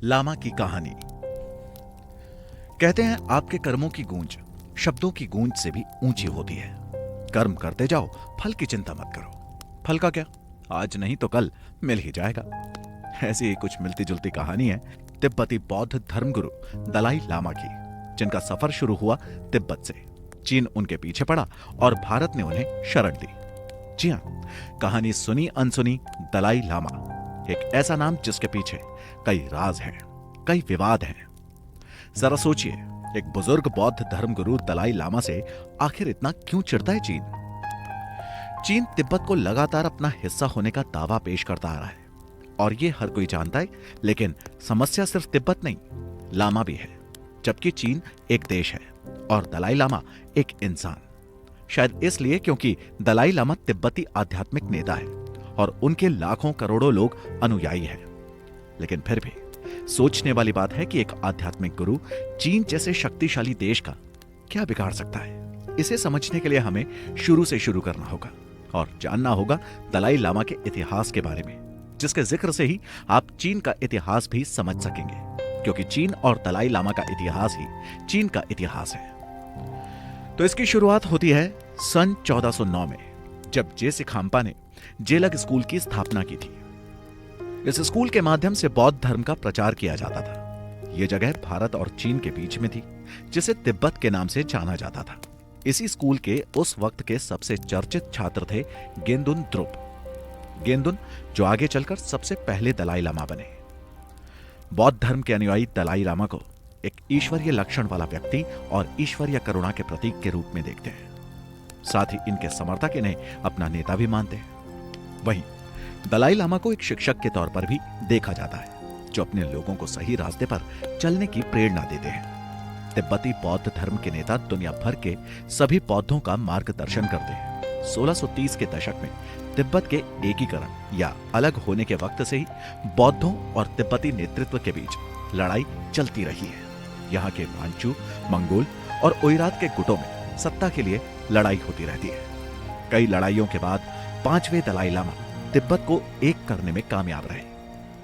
लामा की कहानी। कहते हैं आपके कर्मों की गूंज शब्दों की गूंज से भी ऊंची होती है। कर्म करते जाओ, फल की चिंता मत करो। फल का क्या, आज नहीं तो कल मिल ही जाएगा। ऐसी ही कुछ मिलती जुलती कहानी है तिब्बती बौद्ध धर्मगुरु दलाई लामा की, जिनका सफर शुरू हुआ तिब्बत से। चीन उनके पीछे पड़ा और भारत ने उन्हें शरण दी। जी हां, कहानी सुनी अनसुनी दलाई लामा, एक ऐसा नाम जिसके पीछे कई राज हैं, कई विवाद हैं। जरा सोचिए, एक बुजुर्ग बौद्ध धर्मगुरु दलाई लामा से आखिर इतना क्यों चिढ़ता है चीन? चीन तिब्बत को लगातार अपना हिस्सा होने का दावा पेश करता आ रहा है और ये हर कोई जानता है, लेकिन समस्या सिर्फ तिब्बत नहीं, लामा भी है। जबकि चीन एक देश है और दलाई लामा एक इंसान। शायद इसलिए क्योंकि दलाई लामा तिब्बती आध्यात्मिक नेता है और उनके लाखों करोड़ों लोग अनुयायी हैं। लेकिन फिर भी सोचने वाली बात है कि एक आध्यात्मिक गुरु चीन जैसे शक्तिशाली देश का क्या बिगाड़ सकता है। इसे समझने के लिए हमें शुरू से शुरू करना होगा और जानना होगा दलाई लामा के इतिहास के बारे में, जिसके जिक्र से ही आप चीन का इतिहास भी समझ सकेंगे, क्योंकि चीन और दलाई लामा का इतिहास ही चीन का इतिहास है। तो इसकी शुरुआत होती है सन 1409 में, जब जेसे खाम्पा ने जेलग स्कूल की स्थापना की थी। इस स्कूल के माध्यम से बौद्ध धर्म का प्रचार किया जाता था। यह जगह भारत और चीन के बीच में थी, जिसे तिब्बत के नाम से जाना जाता था। इसी स्कूल के उस वक्त के सबसे चर्चित छात्र थे गेंदुन द्रुप। गेंदुन, जो आगे चलकर सबसे पहले दलाई लामा बने। बौद्ध धर्म के अनुयायी दलाई लामा को एक ईश्वरीय लक्षण वाला व्यक्ति और ईश्वरीय करुणा के प्रतीक के रूप में देखते हैं। साथ ही इनके समर्थक इन्हें अपना नेता भी मानते हैं। वहीं दलाई लामा को एक शिक्षक के तौर पर भी देखा जाता है, जो अपने लोगों को सही रास्ते पर चलने की प्रेरणा देते हैं। तिब्बती बौद्ध धर्म के नेता दुनिया भर के सभी बौद्धों का मार्गदर्शन करते हैं। 1630 के दशक में तिब्बत के एकीकरण या अलग होने के वक्त से ही बौद्धों और तिब्बती नेतृत्व के बीच लड़ाई चलती रही है। यहाँ के मांचू, मंगोल और ओइरात के गुटों में सत्ता के लिए लड़ाई होती रहती है। कई लड़ाइयों के बाद 5वें दलाई लामा तिब्बत को एक करने में कामयाब रहे।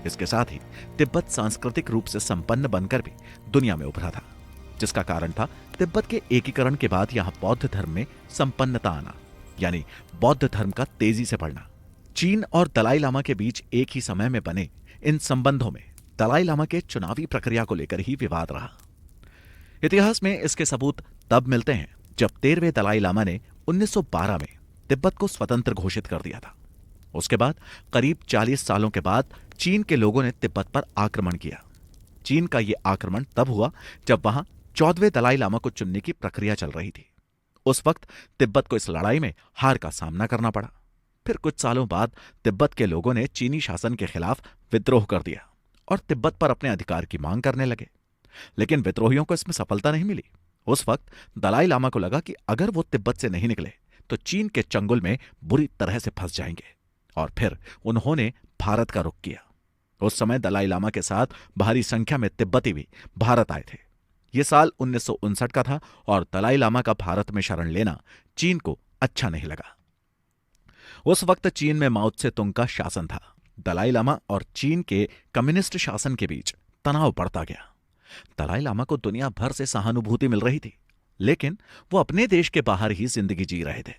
इसके साथ ही तिब्बत सांस्कृतिक रूप से संपन्न बनकर भी दुनिया में उभरा था, जिसका कारण था तिब्बत के एकीकरण के बाद यहां बौद्ध धर्म में संपन्नता आना, यानी बौद्ध धर्म का तेजी से बढ़ना। चीन और दलाई लामा के बीच एक ही समय में बने इन संबंधों में दलाई लामा के चुनावी प्रक्रिया को लेकर ही विवाद रहा। इतिहास में इसके सबूत तब मिलते हैं जब 13वें दलाई लामा ने 1912 में तिब्बत को स्वतंत्र घोषित कर दिया था। उसके बाद करीब 40 सालों के बाद चीन के लोगों ने तिब्बत पर आक्रमण किया। चीन का यह आक्रमण तब हुआ जब वहां 14वें दलाई लामा को चुनने की प्रक्रिया चल रही थी। उस वक्त तिब्बत को इस लड़ाई में हार का सामना करना पड़ा। फिर कुछ सालों बाद तिब्बत के लोगों ने चीनी शासन के खिलाफ विद्रोह कर दिया और तिब्बत पर अपने अधिकार की मांग करने लगे। लेकिन विद्रोहियों को इसमें सफलता नहीं मिली। उस वक्त दलाई लामा को लगा कि अगर वो तिब्बत से नहीं निकले तो चीन के चंगुल में बुरी तरह से फंस जाएंगे, और फिर उन्होंने भारत का रुख किया। उस समय दलाई लामा के साथ भारी संख्या में तिब्बती भी भारत आए थे। यह साल 1959 का था और दलाई लामा का भारत में शरण लेना चीन को अच्छा नहीं लगा। उस वक्त चीन में माओ त्से तुंग का शासन था। दलाई लामा और चीन के कम्युनिस्ट शासन के बीच तनाव बढ़ता गया। दलाई लामा को दुनिया भर से सहानुभूति मिल रही थी, लेकिन वो अपने देश के बाहर ही जिंदगी जी रहे थे।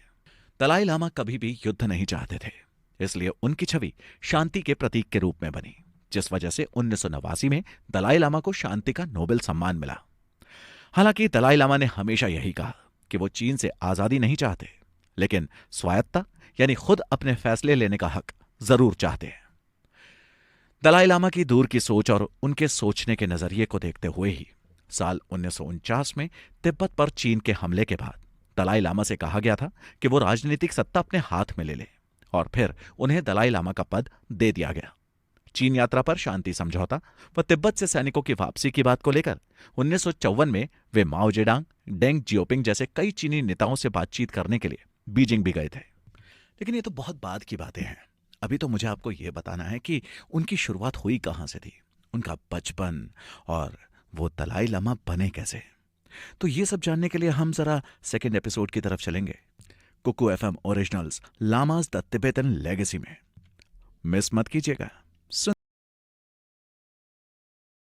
दलाई लामा कभी भी युद्ध नहीं चाहते थे, इसलिए उनकी छवि शांति के प्रतीक के रूप में बनी, जिस वजह से 1989 में दलाई लामा को शांति का नोबेल सम्मान मिला। हालांकि दलाई लामा ने हमेशा यही कहा कि वो चीन से आजादी नहीं चाहते, लेकिन स्वायत्तता यानी खुद अपने फैसले लेने का हक जरूर चाहते हैं। दलाई लामा की दूर की सोच और उनके सोचने के नजरिए को देखते हुए ही साल 1949 में तिब्बत पर चीन के हमले के बाद दलाई लामा से कहा गया था कि वो राजनीतिक सत्ता अपने हाथ में ले ले, और फिर उन्हें दलाई लामा का पद दे दिया गया। चीन यात्रा पर शांति समझौता व तिब्बत से सैनिकों की वापसी की बात को लेकर 1954 में वे माओ जेडांग, डेंग जियोपिंग जैसे कई चीनी नेताओं से बातचीत करने के लिए बीजिंग भी गए थे। लेकिन ये तो बहुत बाद की बातें हैं। अभी तो मुझे आपको यह बताना है कि उनकी शुरुआत हुई कहां से थी, उनका बचपन, और वो दलाई लामा बने कैसे। तो ये सब जानने के लिए हम जरा सेकेंड एपिसोड की तरफ चलेंगे, Kuku FM originals Lamas the Tibetan legacy में। मिस मत कीजिएगा।